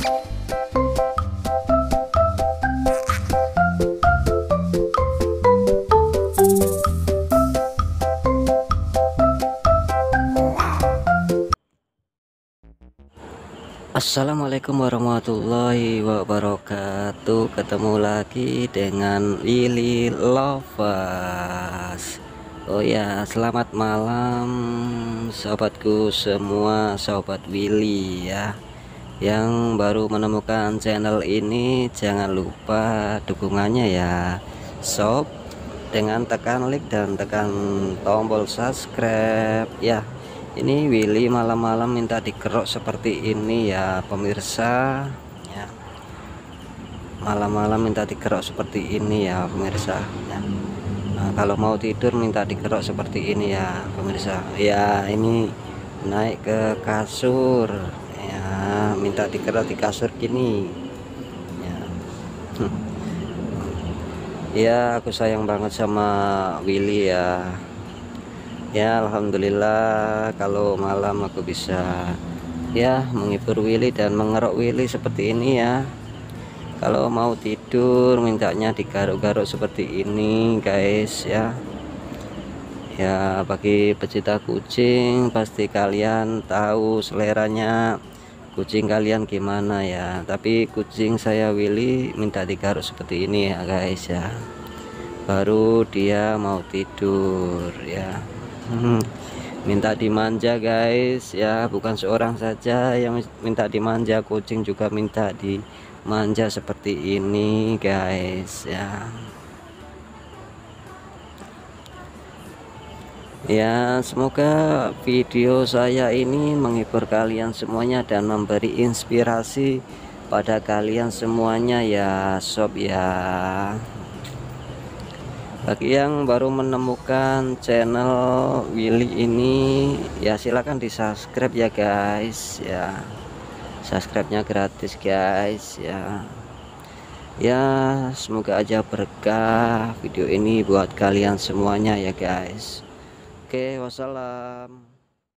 Assalamualaikum warahmatullahi wabarakatuh. Ketemu lagi dengan Willy Lovers. Oh ya, selamat malam sobatku semua, sobat Willy ya. Yang baru menemukan channel ini, jangan lupa dukungannya ya sob, dengan tekan like dan tekan tombol subscribe ya. Ini Willy malam-malam minta dikerok seperti ini ya pemirsa ya. Malam-malam minta dikerok seperti ini ya pemirsa ya. Nah, kalau mau tidur minta dikerok seperti ini ya pemirsa ya. Ini naik ke kasur ya, minta dikerok di kasur gini ya. Ya, aku sayang banget sama Willy ya. Ya, alhamdulillah kalau malam aku bisa ya menghibur Willy dan mengerok Willy seperti ini ya. Kalau mau tidur mintanya digaruk-garuk seperti ini guys ya. Ya, bagi pecinta kucing pasti kalian tahu seleranya kucing kalian gimana ya. Tapi kucing saya Willy minta digaruk seperti ini ya guys ya, baru dia mau tidur ya. Minta dimanja guys ya, bukan seorang saja yang minta dimanja, kucing juga minta dimanja seperti ini guys ya. Ya, semoga video saya ini menghibur kalian semuanya dan memberi inspirasi pada kalian semuanya ya sob ya. Bagi yang baru menemukan channel Willy ini ya, silahkan di subscribe ya guys ya. Subscribe-nya gratis guys ya. Ya, semoga aja berkah video ini buat kalian semuanya ya guys. Oke, wassalam.